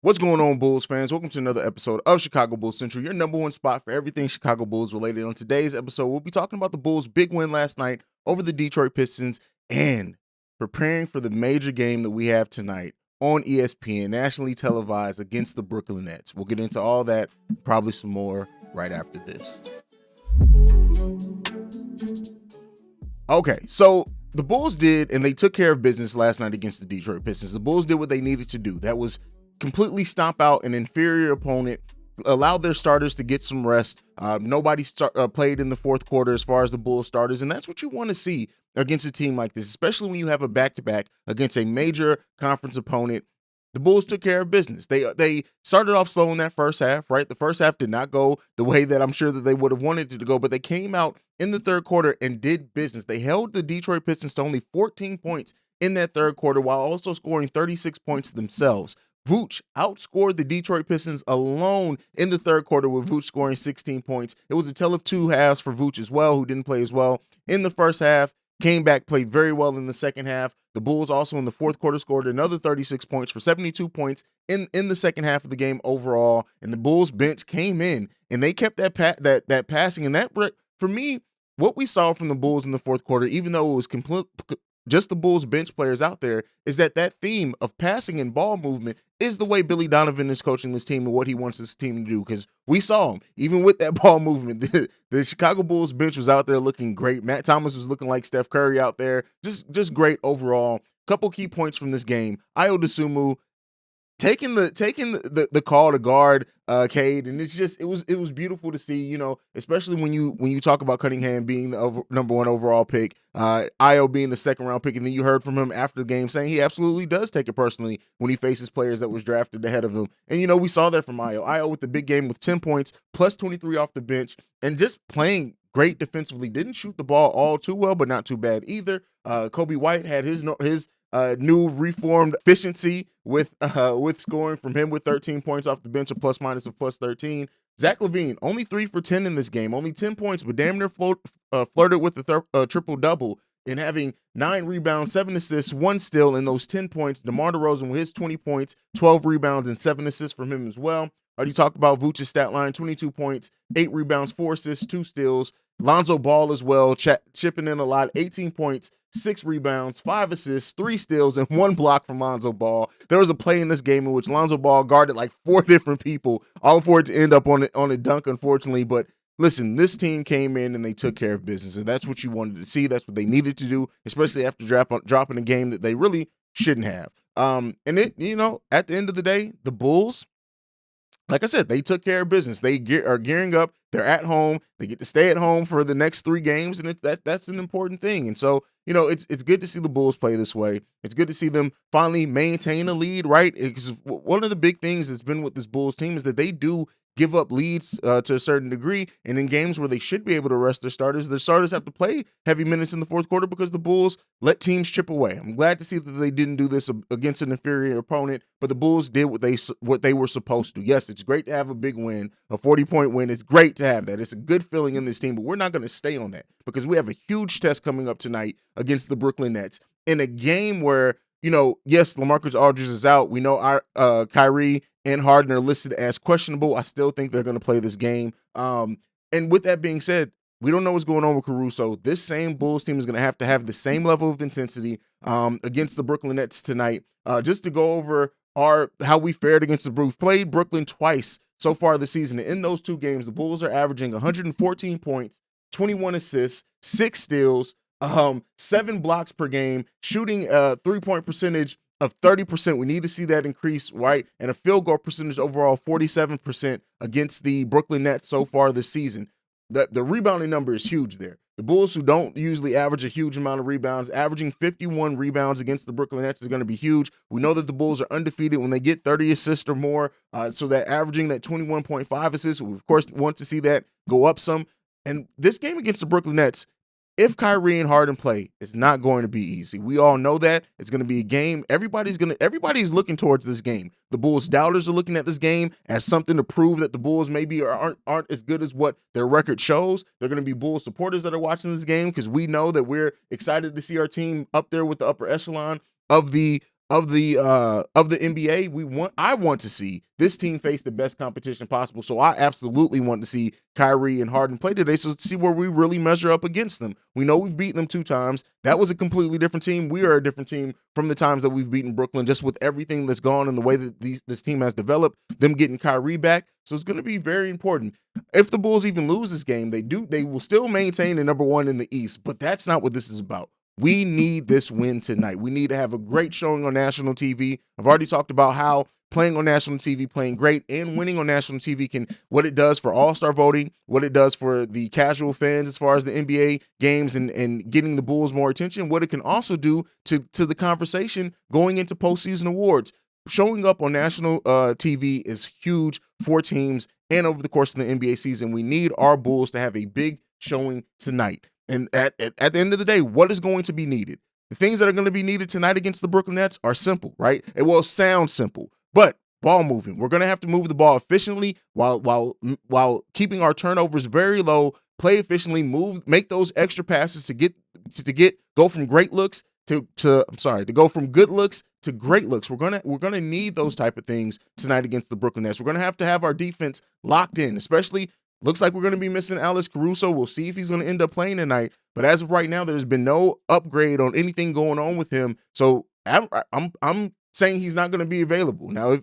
What's going on, Bulls fans? Welcome to another episode of Chicago Bulls Central, your number one spot for everything Chicago Bulls related. On today's episode, we'll be talking about the Bulls' big win last night over the Detroit Pistons and preparing for the major game that we have tonight on ESPN, nationally televised against the Brooklyn Nets. We'll get into all that, probably some more right after this. Okay, so the Bulls did, and they took care of business last night against the Detroit Pistons. The Bulls did what they needed to do. That was completely stomp out an inferior opponent, allowed their starters to get some rest. Nobody played in the fourth quarter as far as the Bulls starters, and that's what you want to see against a team like this, especially when you have a back-to-back against a major conference opponent. The Bulls took care of business. They started off slow in that first half, right? The first half did not go the way that I'm sure that they would have wanted it to go, but they came out in the third quarter and did business. They held the Detroit Pistons to only 14 points in that third quarter while also scoring 36 points themselves. Vooch outscored the Detroit Pistons alone in the third quarter with Vooch scoring 16 points. It was a tale of two halves for Vooch as well, who didn't play as well in the first half. Came back, played very well in the second half. The Bulls also in the fourth quarter scored another 36 points for 72 points in the second half of the game overall. And the Bulls bench came in and they kept that passing. And that, for me, what we saw from the Bulls in the fourth quarter, even though it was just the Bulls bench players out there, is that theme of passing and ball movement is the way Billy Donovan is coaching this team and what he wants this team to do. Because we saw him, even with that ball movement, the Chicago Bulls bench was out there looking great. Matt Thomas was looking like Steph Curry out there. Just great overall. Couple key points from this game. Ayo Dosunmu taking the call to guard Cade, and it was beautiful to see, especially when you talk about Cunningham being the number one overall pick, Ayo being the second round pick, and then you heard from him after the game saying he absolutely does take it personally when he faces players that was drafted ahead of him. And we saw that from Ayo with the big game with 10 points plus 23 off the bench and just playing great defensively. Didn't shoot the ball all too well, but not too bad either. Kobe White had his new reformed efficiency with scoring from him with 13 points off the bench, a plus minus of plus 13. Zach LaVine, only 3 for 10 in this game, only 10 points, but damn near flirted with the triple-double in having 9 rebounds, 7 assists, 1 steal in those 10 points. DeMar DeRozan with his 20 points, 12 rebounds, and 7 assists from him as well. Already talked about Vooch's stat line, 22 points, 8 rebounds, 4 assists, 2 steals. Lonzo Ball as well, chipping in a lot, 18 points, 6 rebounds, 5 assists, 3 steals, and 1 block from Lonzo Ball. There was a play in this game in which Lonzo Ball guarded like 4 different people, all for it to end up on a dunk, unfortunately. But listen, this team came in and they took care of business, and that's what you wanted to see. That's what they needed to do, especially after dropping a game that they really shouldn't have. And at the end of the day, the Bulls, like I said, they took care of business. They are gearing up. They're at home. They get to stay at home for the next 3 games, and that's an important thing. And so, it's good to see the Bulls play this way. It's good to see them finally maintain a lead, right? Because one of the big things that's been with this Bulls team is that they do give up leads to a certain degree, and in games where they should be able to rest their starters have to play heavy minutes in the fourth quarter because the Bulls let teams chip away. I'm glad to see that they didn't do this against an inferior opponent, but the Bulls did what they were supposed to. Yes, it's great to have a big win, a 40-point win. It's great to have that. It's a good feeling in this team, but we're not going to stay on that because we have a huge test coming up tonight against the Brooklyn Nets in a game where, yes, LaMarcus Aldridge is out. We know our Kyrie and Harden are listed as questionable. I still think they're going to play this game. And with that being said, we don't know what's going on with Caruso. This same Bulls team is going to have the same level of intensity against the Brooklyn Nets tonight. Just to go over how we fared against the Bulls. We've played Brooklyn twice so far this season. And in those 2 games, the Bulls are averaging 114 points, 21 assists, 6 steals, 7 blocks per game, shooting a 3-point percentage of 30%. We need to see that increase, right? And a field goal percentage overall 47% against the Brooklyn Nets so far this season. The rebounding number is huge there. The Bulls, who don't usually average a huge amount of rebounds, averaging 51 rebounds against the Brooklyn Nets is going to be huge. We know that the Bulls are undefeated when they get 30 assists or more, so that averaging that 21.5 assists, we of course want to see that go up some. And this game against the Brooklyn Nets, if Kyrie and Harden play, it's not going to be easy. We all know that. It's going to be a game. Everybody's looking towards this game. The Bulls doubters are looking at this game as something to prove that the Bulls maybe aren't as good as what their record shows. They're going to be Bulls supporters that are watching this game because we know that we're excited to see our team up there with the upper echelon of the of the NBA, I want to see this team face the best competition possible. So I absolutely want to see Kyrie and Harden play today, so to see where we really measure up against them. We know we've beaten them 2 times. That was a completely different team. We are a different team from the times that we've beaten Brooklyn, just with everything that's gone and the way that this team has developed, them getting Kyrie back. So it's going to be very important. If the Bulls even lose this game, they will still maintain the number 1 in the East, but that's not what this is about. We need this win tonight. We need to have a great showing on national TV. I've already talked about how playing on national TV, playing great, and winning on national TV what it does for all-star voting, what it does for the casual fans as far as the NBA games and getting the Bulls more attention, what it can also do to the conversation going into postseason awards. Showing up on national TV is huge for teams and over the course of the NBA season. We need our Bulls to have a big showing tonight. And at the end of the day, what is going to be needed? The things that are going to be needed tonight against the Brooklyn Nets are simple, right? It will sound simple, but ball moving. We're going to have to move the ball efficiently while keeping our turnovers very low, play efficiently, make those extra passes to go from great looks to go from good looks to great looks. We're gonna need those type of things tonight against the Brooklyn Nets. We're gonna have our defense locked in, especially. Looks like we're going to be missing Alex Caruso. We'll see if he's going to end up playing tonight. But as of right now, there's been no upgrade on anything going on with him. So I'm saying he's not going to be available. Now,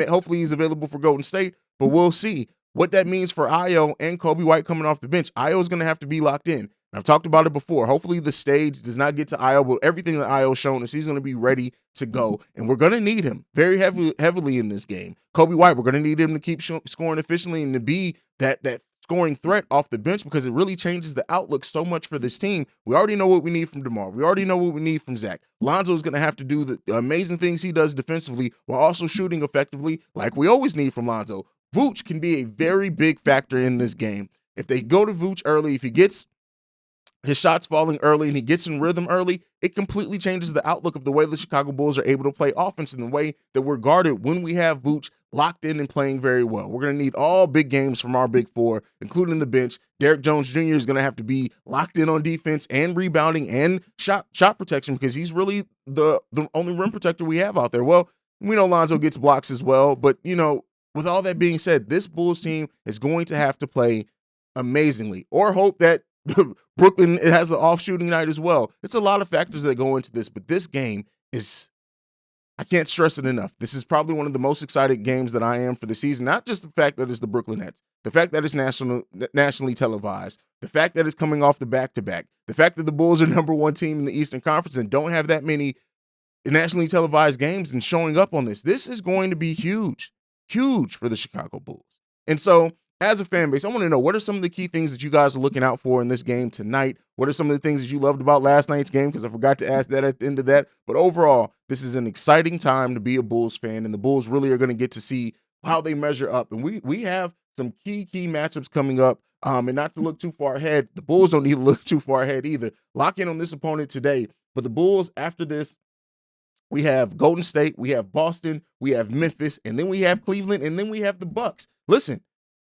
hopefully he's available for Golden State, but we'll see what that means for Ayo and Kobe White coming off the bench. Ayo is going to have to be locked in. I've talked about it before. Hopefully the stage does not get to Ayo, but everything that Ayo's shown is he's going to be ready to go. And we're going to need him very heavily in this game. Kobe White, we're going to need him to keep scoring efficiently and to be that scoring threat off the bench, because it really changes the outlook so much for this team. We already know what we need from DeMar. We already know what we need from Zach. Lonzo is going to have to do the amazing things he does defensively while also shooting effectively, like we always need from Lonzo. Vooch can be a very big factor in this game. If they go to Vooch early, if he gets his shots falling early and he gets in rhythm early, it completely changes the outlook of the way the Chicago Bulls are able to play offense and the way that we're guarded when we have Vooch locked in and playing very well. We're going to need all big games from our big four, including the bench. Derrick Jones Jr. is going to have to be locked in on defense and rebounding and shot protection, because he's really the only rim protector we have out there. Well, we know Lonzo gets blocks as well, but, with all that being said, this Bulls team is going to have to play amazingly, or hope that Brooklyn has an off shooting night as well. It's a lot of factors that go into this, but this game is, I can't stress it enough. This is probably one of the most excited games that I am for the season. Not just the fact that it's the Brooklyn Nets, the fact that it's nationally televised, the fact that it's coming off the back-to-back, the fact that the Bulls are number 1 team in the Eastern Conference and don't have that many nationally televised games and showing up on this. This is going to be huge for the Chicago Bulls. And so, as a fan base, I want to know, what are some of the key things that you guys are looking out for in this game tonight? What are some of the things that you loved about last night's game? Because I forgot to ask that at the end of that. But overall, this is an exciting time to be a Bulls fan, and the Bulls really are going to get to see how they measure up. And we have some key matchups coming up. And not to look too far ahead, the Bulls don't need to look too far ahead either. Lock in on this opponent today. But the Bulls, after this, we have Golden State, we have Boston, we have Memphis, and then we have Cleveland, and then we have the Bucks. Listen,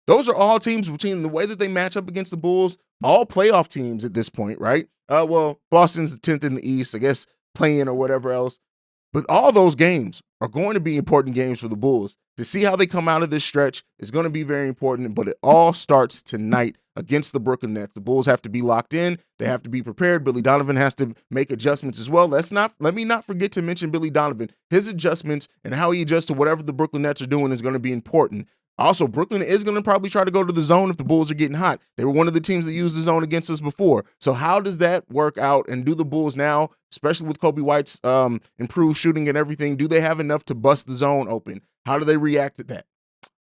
those are all teams, between the way that they match up against the Bulls, all playoff teams at this point, right? Well, Boston's 10th in the East, I guess, playing or whatever else. But all those games are going to be important games for the Bulls. To see how they come out of this stretch is going to be very important, but it all starts tonight against the Brooklyn Nets. The Bulls have to be locked in. They have to be prepared. Billy Donovan has to make adjustments as well. Let me not forget to mention Billy Donovan. His adjustments and how he adjusts to whatever the Brooklyn Nets are doing is going to be important. Also, Brooklyn is going to probably try to go to the zone if the Bulls are getting hot. They were one of the teams that used the zone against us before. So how does that work out? And do the Bulls now, especially with Kobe White's improved shooting and everything, do they have enough to bust the zone open? How do they react to that?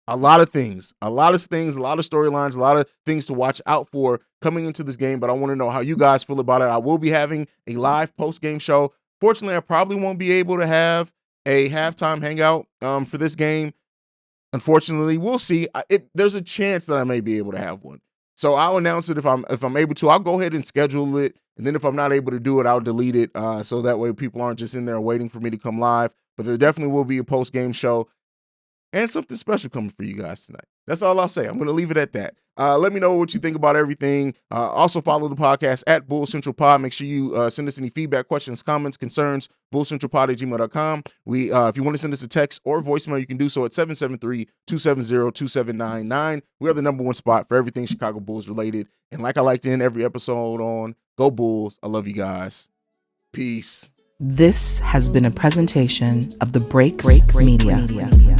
A lot of things, a lot of storylines, a lot of things to watch out for coming into this game. But I want to know how you guys feel about it. I will be having a live post-game show. Fortunately, I probably won't be able to have a halftime hangout for this game. Unfortunately, we'll see. There's a chance that I may be able to have one. So I'll announce it if I'm able to. I'll go ahead and schedule it. And then if I'm not able to do it, I'll delete it. So that way people aren't just in there waiting for me to come live. But there definitely will be a post-game show and something special coming for you guys tonight. That's all I'll say. I'm going to leave it at that. Let me know what you think about everything. Also follow the podcast at Bull Central Pod. Make sure you send us any feedback, questions, comments, concerns, bullcentralpod@gmail.com. If you want to send us a text or voicemail, you can do so at 773-270-2799. We are the #1 spot for everything Chicago Bulls related. And like I like to end every episode on, go Bulls. I love you guys. Peace. This has been a presentation of the Break Media.